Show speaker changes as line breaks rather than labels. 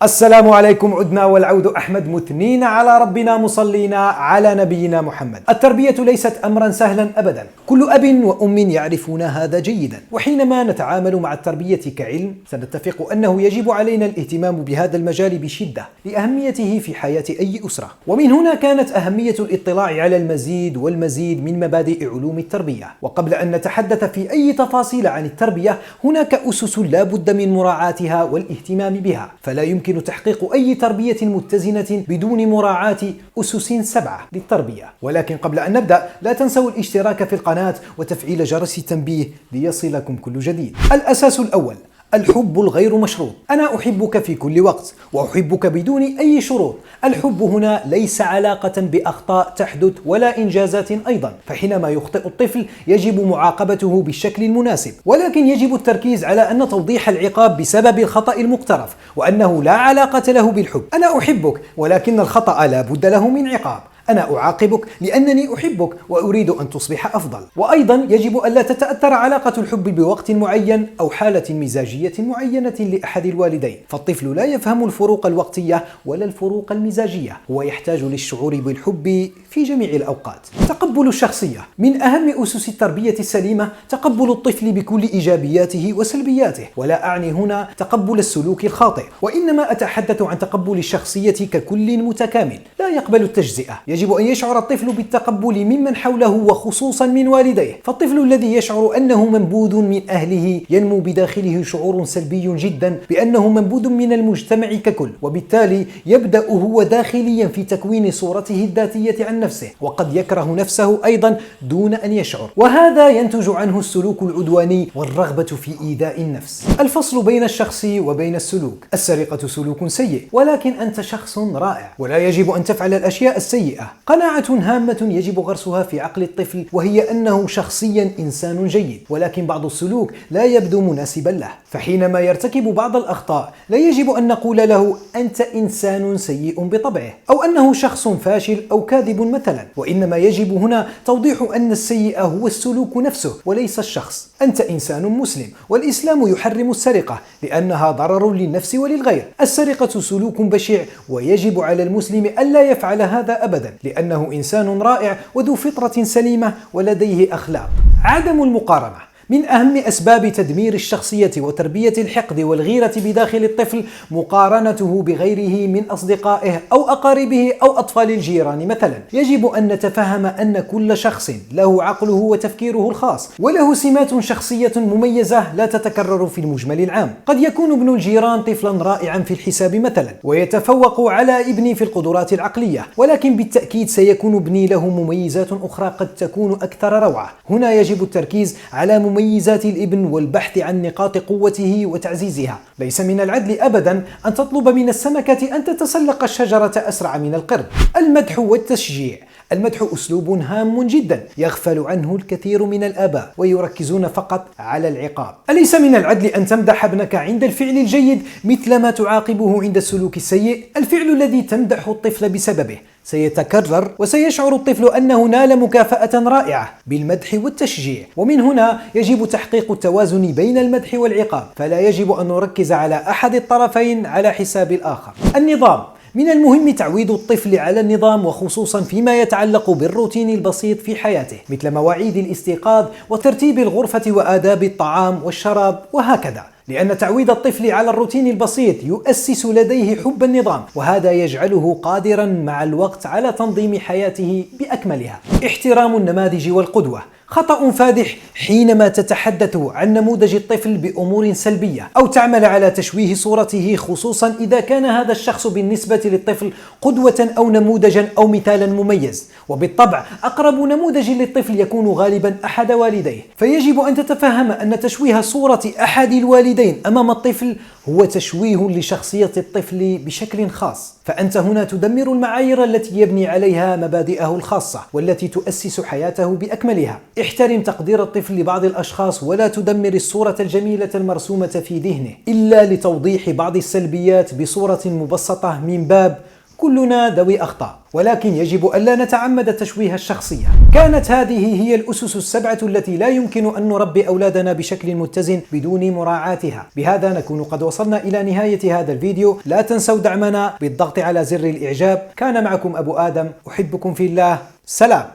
السلام عليكم. عدنا والعود أحمد، مثنين على ربنا مصلين على نبينا محمد. التربية ليست أمرا سهلا أبدا، كل أب وأم يعرفون هذا جيدا. وحينما نتعامل مع التربية كعلم سنتفق أنه يجب علينا الاهتمام بهذا المجال بشدة لأهميته في حياة أي أسرة. ومن هنا كانت أهمية الاطلاع على المزيد والمزيد من مبادئ علوم التربية. وقبل أن نتحدث في أي تفاصيل عن التربية، هناك أسس لا بد من مراعاتها والاهتمام بها، فلا يمكن تحقيق أي تربية متزنة بدون مراعاة أسس 7 للتربية. ولكن قبل أن نبدأ، لا تنسوا الاشتراك في القناة وتفعيل جرس التنبيه ليصلكم كل جديد. الأساس الأول: الحب الغير مشروط. أنا أحبك في كل وقت، وأحبك بدون أي شروط. الحب هنا ليس علاقة بأخطاء تحدث ولا إنجازات أيضا، فحينما يخطئ الطفل يجب معاقبته بالشكل المناسب، ولكن يجب التركيز على أن توضيح العقاب بسبب الخطأ المقترف، وأنه لا علاقة له بالحب. أنا أحبك، ولكن الخطأ لا بد له من عقاب. أنا أعاقبك لأنني أحبك وأريد أن تصبح أفضل. وأيضا يجب ألا تتأثر علاقة الحب بوقت معين أو حالة مزاجية معينة لأحد الوالدين، فالطفل لا يفهم الفروق الوقتية ولا الفروق المزاجية، هو يحتاج للشعور بالحب في جميع الأوقات. تقبل الشخصية: من أهم أسس التربية السليمة تقبل الطفل بكل إيجابياته وسلبياته، ولا أعني هنا تقبل السلوك الخاطئ، وإنما أتحدث عن تقبل الشخصية ككل متكامل لا يقبل التجزئة. يجب أن يشعر الطفل بالتقبل ممن حوله وخصوصا من والديه، فالطفل الذي يشعر أنه منبوذ من أهله ينمو بداخله شعور سلبي جدا بأنه منبوذ من المجتمع ككل، وبالتالي يبدأ هو داخليا في تكوين صورته الذاتية عن نفسه، وقد يكره نفسه أيضا دون أن يشعر، وهذا ينتج عنه السلوك العدواني والرغبة في إيذاء النفس. الفصل بين الشخص وبين السلوك: السرقة سلوك سيء، ولكن أنت شخص رائع ولا يجب أن تفعل الأشياء السيئة. قناعة هامة يجب غرسها في عقل الطفل، وهي أنه شخصيا إنسان جيد، ولكن بعض السلوك لا يبدو مناسبا له، فحينما يرتكب بعض الأخطاء لا يجب أن نقول له أنت إنسان سيء بطبعه، أو أنه شخص فاشل أو كاذب مثلا، وإنما يجب هنا توضيح أن السيء هو السلوك نفسه وليس الشخص. أنت إنسان مسلم، والإسلام يحرم السرقة لأنها ضرر للنفس وللغير. السرقة سلوك بشع، ويجب على المسلم ألا يفعل هذا أبدا، لأنه إنسان رائع وذو فطرة سليمة ولديه أخلاق. عدم المقارنة: من أهم أسباب تدمير الشخصية وتربية الحقد والغيرة بداخل الطفل مقارنته بغيره من أصدقائه أو أقاربه أو أطفال الجيران مثلا. يجب أن نتفهم أن كل شخص له عقله وتفكيره الخاص، وله سمات شخصية مميزة لا تتكرر في المجمل العام. قد يكون ابن الجيران طفلا رائعا في الحساب مثلا، ويتفوق على ابني في القدرات العقلية، ولكن بالتأكيد سيكون ابني له مميزات أخرى قد تكون أكثر روعة. هنا يجب التركيز على مميزات الابن والبحث عن نقاط قوته وتعزيزها. ليس من العدل أبدا أن تطلب من السمكة أن تتسلق الشجرة أسرع من القرد. المدح والتشجيع: المدح أسلوب هام جدا يغفل عنه الكثير من الآباء ويركزون فقط على العقاب. أليس من العدل أن تمدح ابنك عند الفعل الجيد مثلما تعاقبه عند السلوك السيء؟ الفعل الذي تمدح الطفل بسببه سيتكرر، وسيشعر الطفل أنه نال مكافأة رائعة بالمدح والتشجيع. ومن هنا يجب تحقيق التوازن بين المدح والعقاب، فلا يجب أن نركز على أحد الطرفين على حساب الآخر. النظام: من المهم تعويد الطفل على النظام، وخصوصا فيما يتعلق بالروتين البسيط في حياته، مثل مواعيد الاستيقاظ وترتيب الغرفة وآداب الطعام والشراب وهكذا، لأن تعويد الطفل على الروتين البسيط يؤسس لديه حب النظام، وهذا يجعله قادرا مع الوقت على تنظيم حياته بأكملها. احترام النماذج والقدوة: خطأ فادح حينما تتحدث عن نموذج الطفل بأمور سلبية أو تعمل على تشويه صورته، خصوصا إذا كان هذا الشخص بالنسبة للطفل قدوة أو نموذجا أو مثالا مميز، وبالطبع أقرب نموذج للطفل يكون غالبا أحد والديه، فيجب أن تتفهم أن تشويه صورة أحد الوالدين أمام الطفل هو تشويه لشخصية الطفل بشكل خاص، فأنت هنا تدمر المعايير التي يبني عليها مبادئه الخاصة والتي تؤسس حياته بأكملها. احترم تقدير الطفل لبعض الأشخاص، ولا تدمر الصورة الجميلة المرسومة في ذهنه إلا لتوضيح بعض السلبيات بصورة مبسطة من باب كلنا ذوي أخطاء، ولكن يجب ألا نتعمد تشويه الشخصية. كانت هذه هي الأسس السبعة التي لا يمكن أن نربي أولادنا بشكل متزن بدون مراعاتها. بهذا نكون قد وصلنا إلى نهاية هذا الفيديو. لا تنسوا دعمنا بالضغط على زر الإعجاب. كان معكم أبو آدم، أحبكم في الله. سلام.